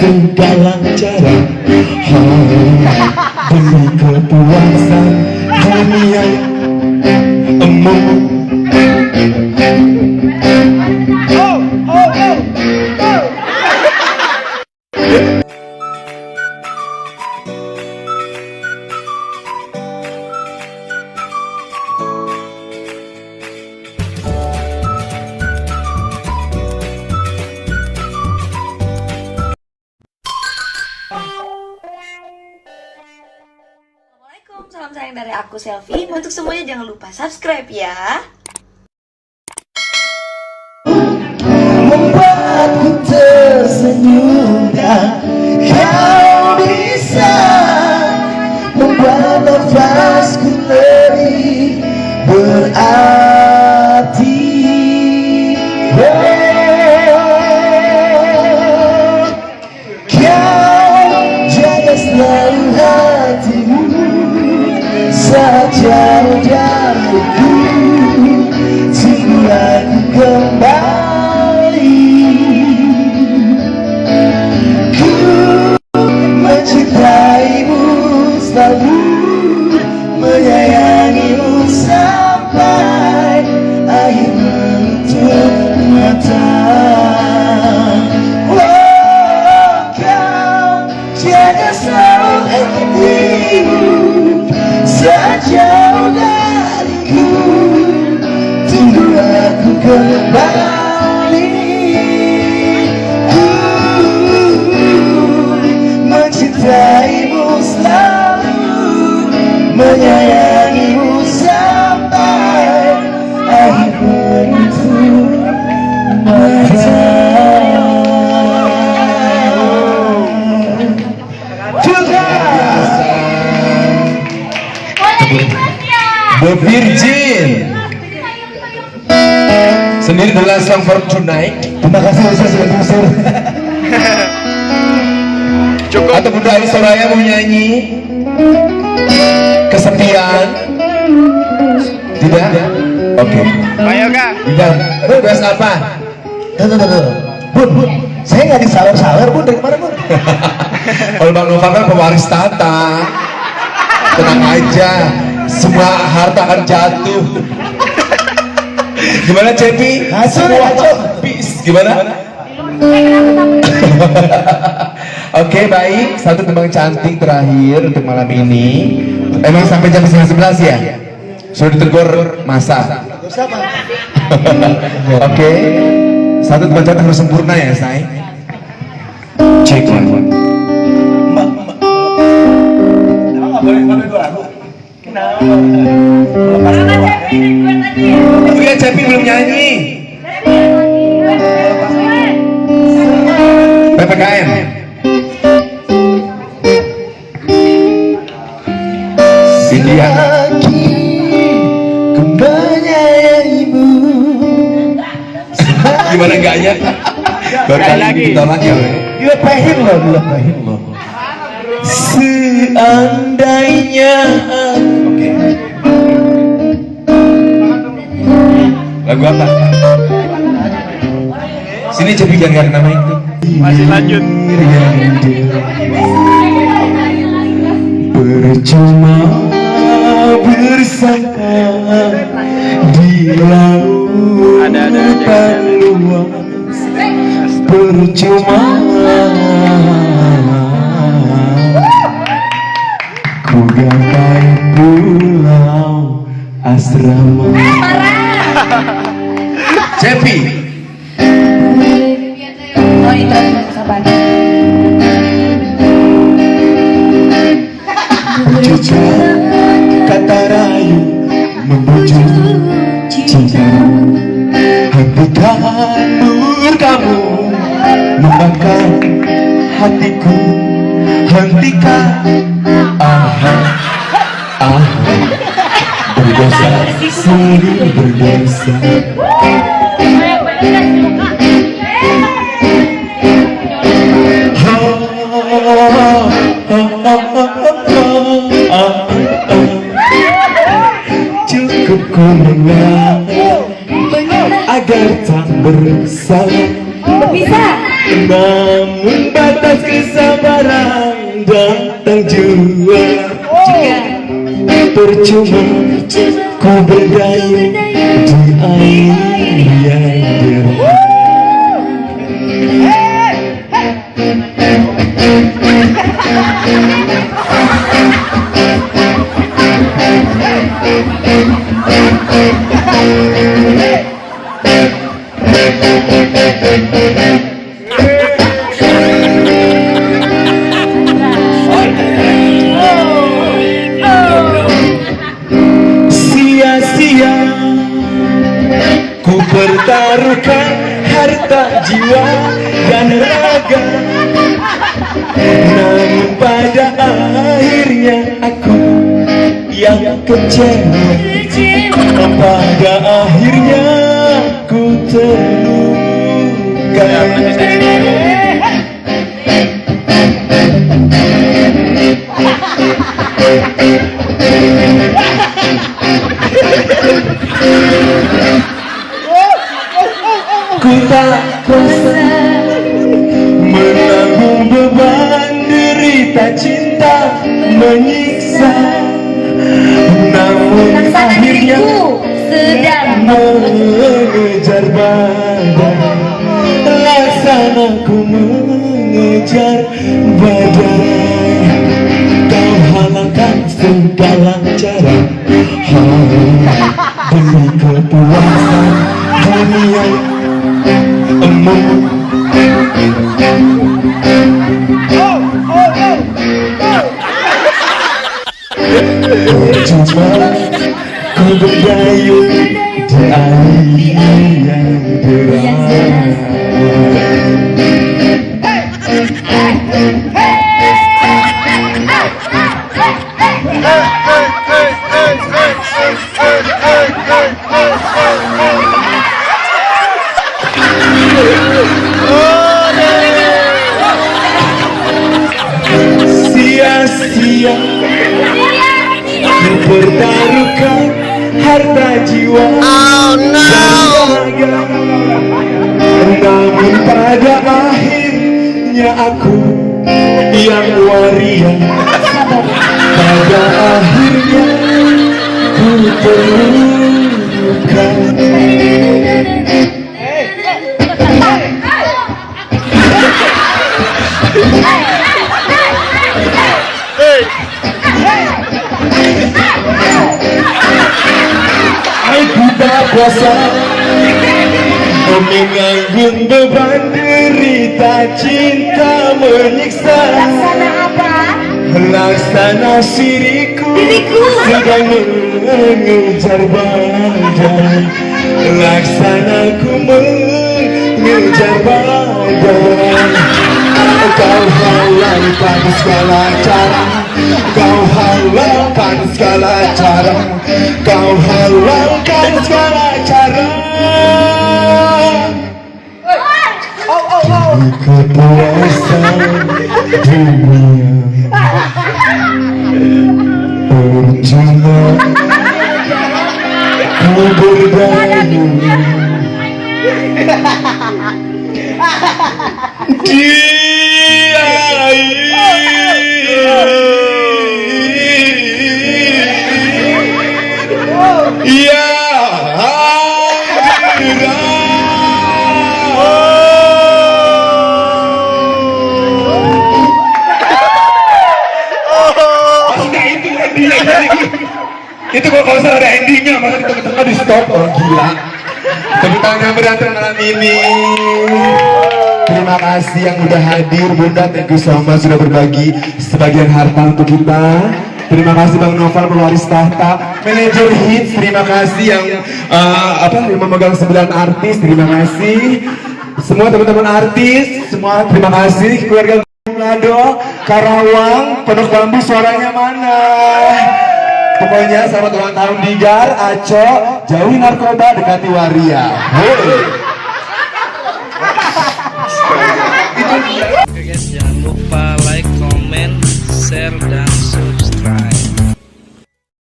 segala cara demi kepuasan dunia emu. Salam sayang dari aku Selfie. Untuk semuanya jangan lupa subscribe ya. Membuatku tersenyum dan kau bisa membuat nafasku lebih berarti. Kau jaga selalu hatimu sejauh dariku, tunggu aku kembali. Ku mencintaimu selalu, menyayangimu sampai akhir menutup mata. Oh, kau jaga selalu hatimu sejauh dariku, tunggu aku kembali. Ku mencintaimu selalu, menyayangimu sampai akhir menutup mata. The Virgin sendiri adalah song for tonight. Terima kasih saya sudah diusir. Cukup. Atau Bunda Ayu Soraya mau nyanyi Kesepian? Tidak? Oke. Ayo Kak. Tidak. Tugas apa? Bun, saya nggak disawer-sawer Bun, dari kemana Bun? Kalau Bang Nova kan pewaris tata. Tenang aja, semua harta akan jatuh. Gimana Cepi? Semua habis. Gimana? Oke, baik. Satu tembang cantik terakhir untuk malam ini. Emang sampai jam 11 ya? Sudah ditegur masa. Oke. Satu tembang cantik harus sempurna ya, say. Cek one. Boleh dua lagu. Iya, Cepi belum nyanyi. PPKM. Sindia. Ku menyayangimu. Gimana enggaknya? Baru kali ini ditolak ya. Dilepahin loh. Seandainya. Oke. Lagu apa? Sini Cepi jangan nama itu. Masih lanjut. Percuma bersama di lautan luas. Percuma ku gapai pulau asrama. Cepi. Oh itu sabar. Jejak kata rayu membujuk cintamu, hentikan murkamu membakar hatiku, hentikan berdosa, sering berdosa. Cukup ku mengalah agar tak bersalah, bisa. namun batas kesabaran datang jua. Percuma ku berdayung di air yang deras. Sia-sia ku pertaruhkan harta jiwa dan raga, namun pada akhirnya aku yang kecewa. Pada akhirnya ku terluka. Ku tak kuasa menanggung beban derita cinta menyiksa, namun akhirnya sedang mengejar badai. Laksanaku mengejar badai. Kau halangkan segala cara demi kepuasan dunia. Percuma ku berdayung di air yang deras. Sia-sia ku pertaruhkan harta jiwa dan raga, namun pada akhirnya aku yang waria. Pada akhirnya ku terluka. Aku tak kuasa menanggung beban derita cinta menyiksa. Laksana siriku sedang mengejar badai. Laksanaku mengejar badai. Kau halalkan segala cara, kau halalkan segala cara, kau halalkan segala cara. Demi kepuasan dunia. Percuma ku berdayung di itu kalau salah ada endingnya, masa di tengah-tengah di stop. Oh gila. Tepuk tangan yang berantem malam ini. Terima kasih yang udah hadir, Bunda. Thank you so much sudah berbagi sebagian harta untuk kita. Terima kasih Bang Noval pewaris tahta, manajer hits. Terima kasih yang yang memegang 9 artis. Terima kasih semua teman-teman artis. Semua terima kasih keluarga Manado, Karawang, Pondok Bambu. Suaranya mana? Pokoknya selamat ulang tahun Digar, Aco, jauhi narkoba, dekati waria. Hey.